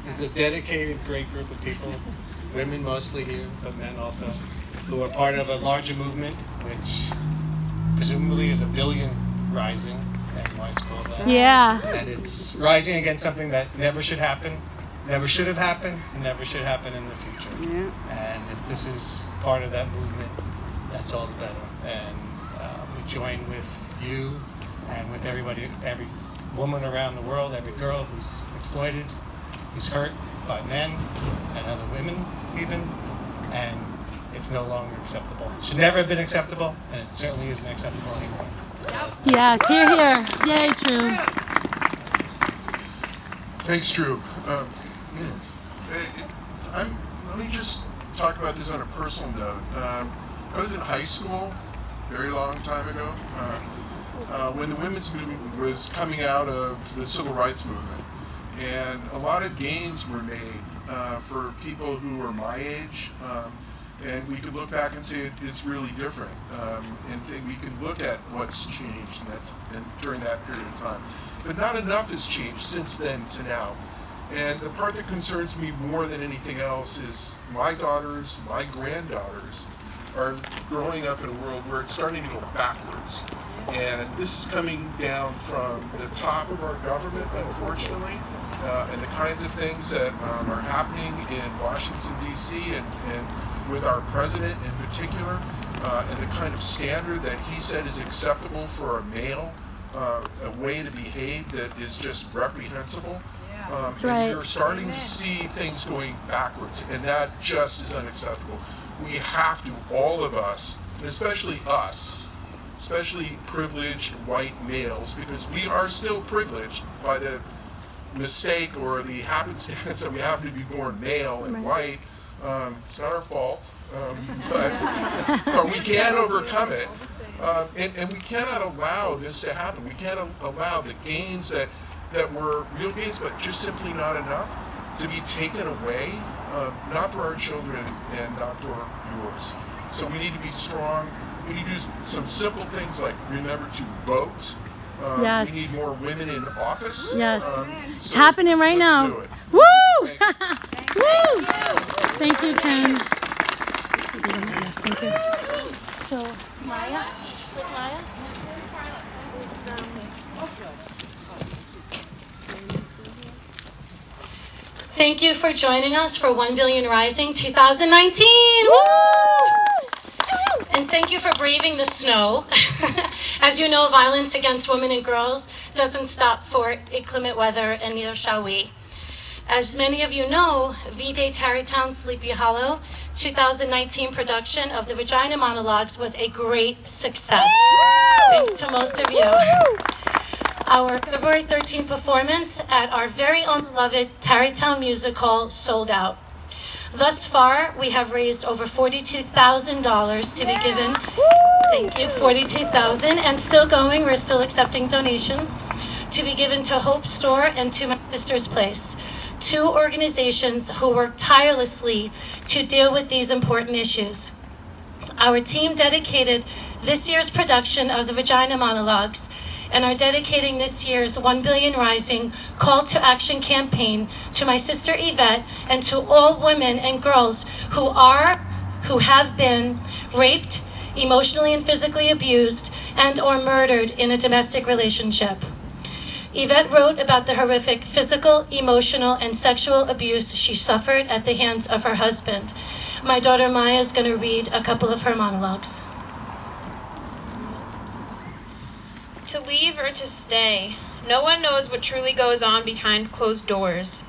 This is a dedicated, great group of people, women mostly here, but men also, who are part of a larger movement, which presumably is 1 billion rising, and why it's called that. Yeah. And it's rising against something that never should happen, never should have happened, and never should happen in the future. Yeah. And if this is part of that movement, that's all the better. And we join with you and with everybody, every woman around the world, every girl who's exploited, who's hurt by men and other women even, and it's no longer acceptable. It should never have been acceptable, and it certainly isn't acceptable anymore. Yes, hear, hear. Yay, Drew. Thanks, Drew. Let me just talk about this on a personal note. I was in high school a very long time ago when the women's movement was coming out of the civil rights movement. And a lot of gains were made for people who were my age. And we could look back and say it's really different. And we can look at what's changed during that period of time. But not enough has changed since then to now. And the part that concerns me more than anything else is my daughters, my granddaughters are growing up in a world where it's starting to go backwards. And this is coming down from the top of our government, unfortunately, and the kinds of things that are happening in Washington, D.C., and with our president in particular, and the kind of standard that he said is acceptable for a male, a way to behave that is just reprehensible. That's and right. you're starting to see things going backwards, and that just is unacceptable. We have to, all of us, and especially us, especially privileged white males, because we are still privileged by the mistake or the happenstance that we happen to be born male and white. It's not our fault, but we can overcome it. And we cannot allow this to happen. We can't allow the gains that were real gains, but just simply not enough, to be taken away, not for our children and not for yours. So we need to be strong. We need to do some simple things like remember to vote. Yes. We need more women in office. Yes. It's happening right now. Do it. Woo! Thank you. Woo! Thank you, Ken. Yes, thank you. So, Maya? Where's Maya? Thank you for joining us for 1 Billion Rising 2019. Woo! And thank you for braving the snow. As you know, violence against women and girls doesn't stop for inclement weather, and neither shall we. As many of you know, VDAY Tarrytown Sleepy Hollow 2019 production of the Vagina Monologues was a great success. Thanks to most of you. Our February 13th performance at our very own beloved Tarrytown Music Hall sold out. Thus far, we have raised over $42,000 to be given. Thank you, $42,000, and still going. We're still accepting donations to be given to Hope Store and to My Sister's Place, two organizations who work tirelessly to deal with these important issues. Our team dedicated this year's production of the Vagina Monologues and are dedicating this year's 1 Billion Rising Call to Action campaign to my sister Yvette and to all women and girls who have been raped, emotionally and physically abused, and or murdered in a domestic relationship. Yvette wrote about the horrific physical, emotional, and sexual abuse she suffered at the hands of her husband. My daughter Maya is going to read a couple of her monologues. To leave or to stay, no one knows what truly goes on behind closed doors.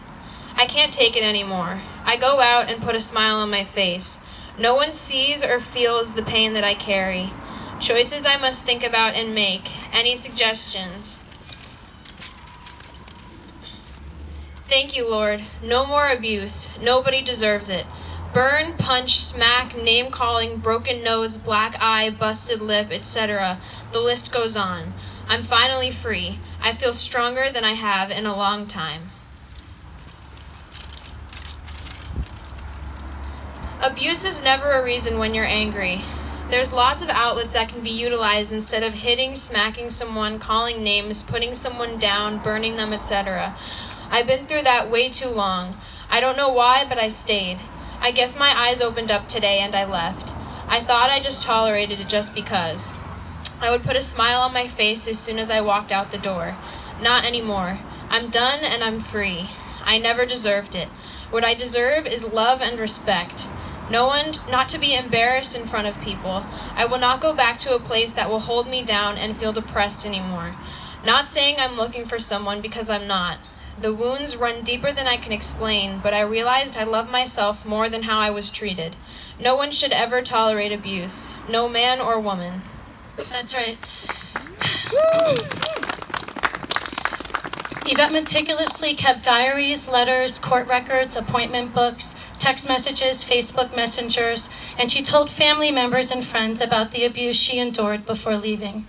I can't take it anymore. I go out and put a smile on my face. No one sees or feels the pain that I carry. Choices I must think about and make. Any suggestions? Thank you, Lord. No more abuse. Nobody deserves it. Burn, punch, smack, name-calling, broken nose, black eye, busted lip, etc. The list goes on. I'm finally free. I feel stronger than I have in a long time. Abuse is never a reason when you're angry. There's lots of outlets that can be utilized instead of hitting, smacking someone, calling names, putting someone down, burning them, etc. I've been through that way too long. I don't know why, but I stayed. I guess my eyes opened up today and I left. I thought I just tolerated it just because. I would put a smile on my face as soon as I walked out the door. Not anymore. I'm done and I'm free. I never deserved it. What I deserve is love and respect. Not to be embarrassed in front of people. I will not go back to a place that will hold me down and feel depressed anymore. Not saying I'm looking for someone, because I'm not. The wounds run deeper than I can explain, but I realized I love myself more than how I was treated. No one should ever tolerate abuse. No man or woman. That's right. Yvette meticulously kept diaries, letters, court records, appointment books, text messages, Facebook messengers, and she told family members and friends about the abuse she endured before leaving.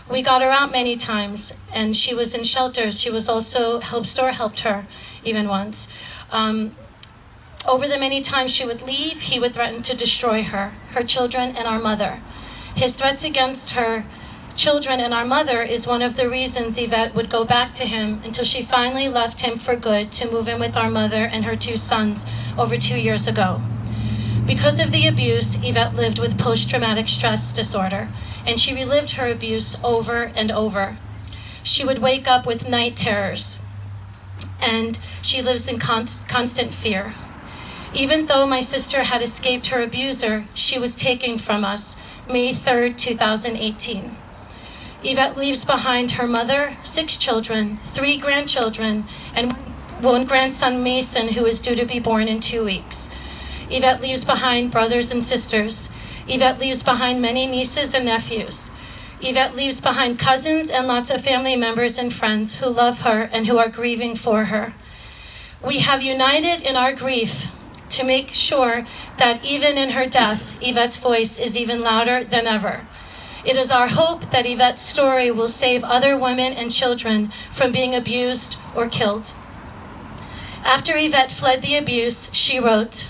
We got her out many times, and she was in shelters. She was also, Hope Store helped her even once. Over the many times she would leave, he would threaten to destroy her, her children, and our mother. His threats against her children and our mother is one of the reasons Yvette would go back to him until she finally left him for good to move in with our mother and her 2 sons over 2 years ago. Because of the abuse, Yvette lived with post-traumatic stress disorder, and she relived her abuse over and over. She would wake up with night terrors, and she lives in constant fear. Even though my sister had escaped her abuser, she was taken from us May 3rd, 2018. Yvette leaves behind her mother, 6 children, 3 grandchildren, and 1 grandson, Mason, who is due to be born in 2 weeks. Yvette leaves behind brothers and sisters. Yvette leaves behind many nieces and nephews. Yvette leaves behind cousins and lots of family members and friends who love her and who are grieving for her. We have united in our grief to make sure that even in her death, Yvette's voice is even louder than ever. It is our hope that Yvette's story will save other women and children from being abused or killed. After Yvette fled the abuse, she wrote,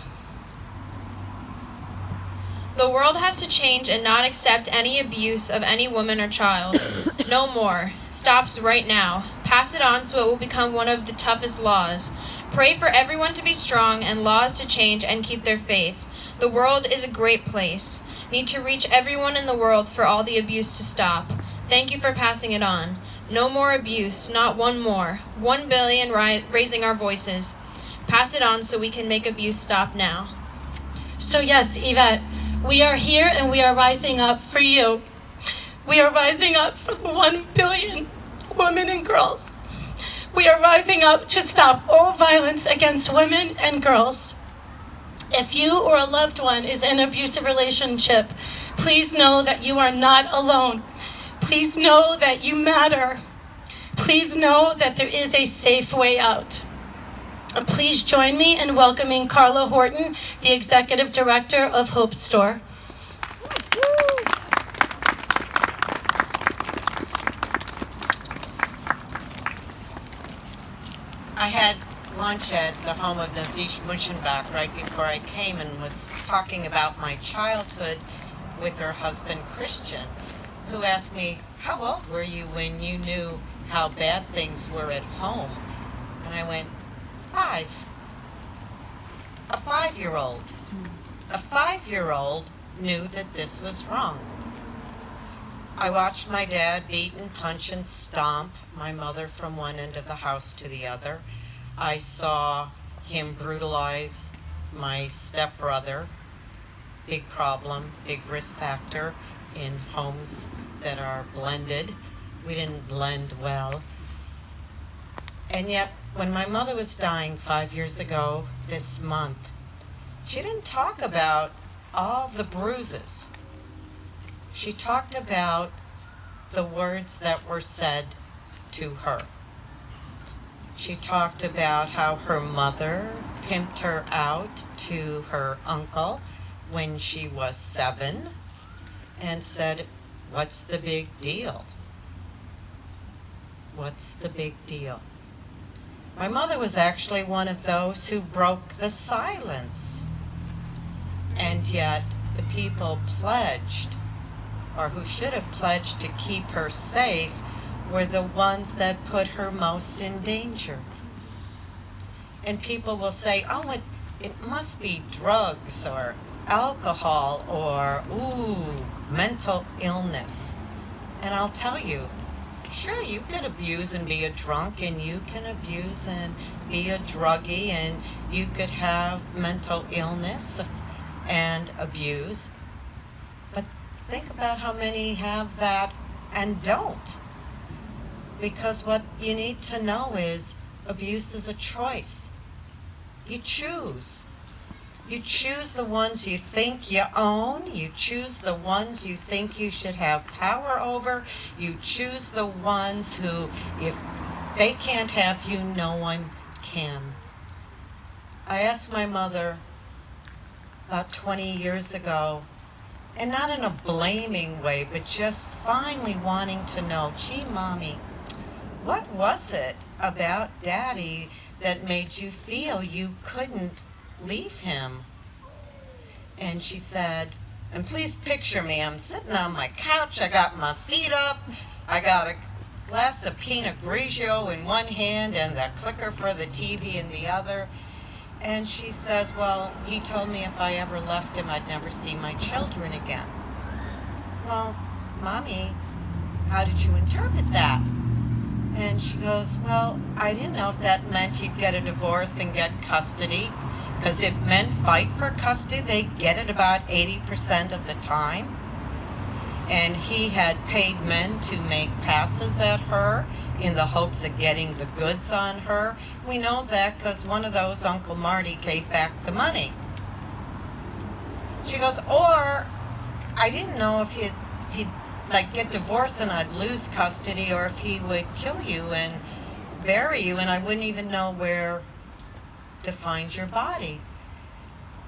"The world has to change and not accept any abuse of any woman or child. No more. Stops right now. Pass it on so it will become one of the toughest laws. Pray for everyone to be strong and laws to change and keep their faith. The world is a great place. Need to reach everyone in the world for all the abuse to stop. Thank you for passing it on. No more abuse, not one more. 1 billion raising our voices. Pass it on so we can make abuse stop now." So yes, Yvette, we are here and we are rising up for you. We are rising up for 1 billion women and girls. We are rising up to stop all violence against women and girls. If you or a loved one is in an abusive relationship, please know that you are not alone. Please know that you matter. Please know that there is a safe way out. Please join me in welcoming CarlLa Horton, the Executive Director of Hope Store. I had lunch at the home of Nazish Munchenbach right before I came and was talking about my childhood with her husband, Christian, who asked me, "How old were you when you knew how bad things were at home?" And I went, 5. A 5-year-old. A 5-year-old knew that this was wrong. I watched my dad beat and punch and stomp my mother from one end of the house to the other. I saw him brutalize my stepbrother. Big problem, big risk factor in homes that are blended. We didn't blend well. And yet, when my mother was dying 5 years ago this month, she didn't talk about all the bruises. She talked about the words that were said to her. She talked about how her mother pimped her out to her uncle when she was 7 and said, "What's the big deal? What's the big deal?" My mother was actually one of those who broke the silence. And yet the people pledged, or who should have pledged to keep her safe, were the ones that put her most in danger. And people will say, oh, it must be drugs or alcohol or, mental illness. And I'll tell you, sure, you could abuse and be a drunk, and you can abuse and be a druggie, and you could have mental illness and abuse. But think about how many have that and don't. Because what you need to know is abuse is a choice. You choose. You choose the ones you think you own. You choose the ones you think you should have power over. You choose the ones who, if they can't have you, no one can. I asked my mother about 20 years ago, and not in a blaming way, but just finally wanting to know, gee, Mommy, what was it about Daddy that made you feel you couldn't leave him? And she said, and please picture me, I'm sitting on my couch, I got my feet up, I got a glass of Pinot Grigio in one hand and the clicker for the TV in the other. And she says, well, he told me if I ever left him, I'd never see my children again. Well, Mommy, how did you interpret that? And she goes, well, I didn't know if that meant he'd get a divorce and get custody. Because if men fight for custody, they get it about 80% of the time. And he had paid men to make passes at her in the hopes of getting the goods on her. We know that because one of those, Uncle Marty, gave back the money. She goes, or I didn't know if he'd like get divorced and I'd lose custody, or if he would kill you and bury you and I wouldn't even know where to find your body.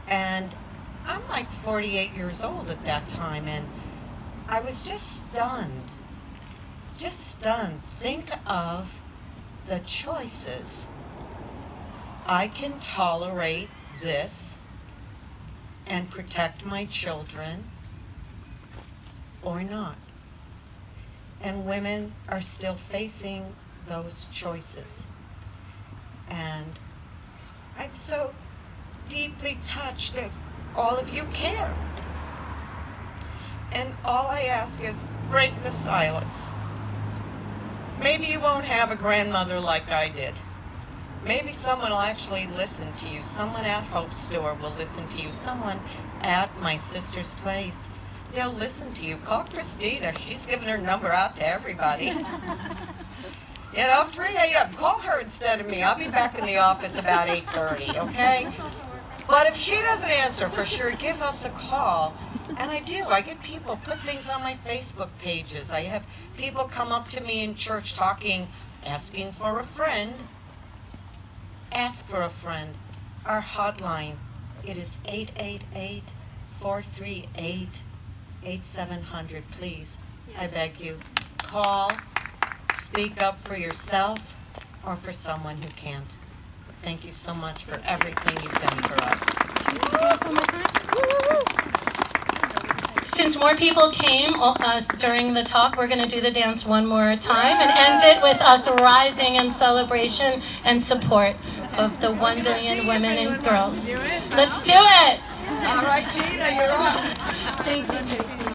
And I'm like 48 years old at that time, and I was just stunned. Just stunned. Think of the choices. I can tolerate this and protect my children, or not. And women are still facing those choices. And I'm so deeply touched that all of you care. And all I ask is break the silence. Maybe you won't have a grandmother like I did. Maybe someone will actually listen to you. Someone at Hope's store will listen to you. Someone at my sister's place, they'll listen to you. Call Christina. She's giving her number out to everybody. 3 a.m. Call her instead of me. I'll be back in the office about 8:30, okay? But if she doesn't answer, for sure, give us a call. And I do. I get people put things on my Facebook pages. I have people come up to me in church talking, asking for a friend. Ask for a friend. Our hotline, it is 888-438-8700. Please, I beg you, call, speak up for yourself or for someone who can't. Thank you so much for everything you've done for us. Since more people came during the talk, we're going to do the dance one more time and end it with us rising in celebration and support of the 1 billion women and girls. Let's do it! All right, Gina, you're up. Thank you, Tracy.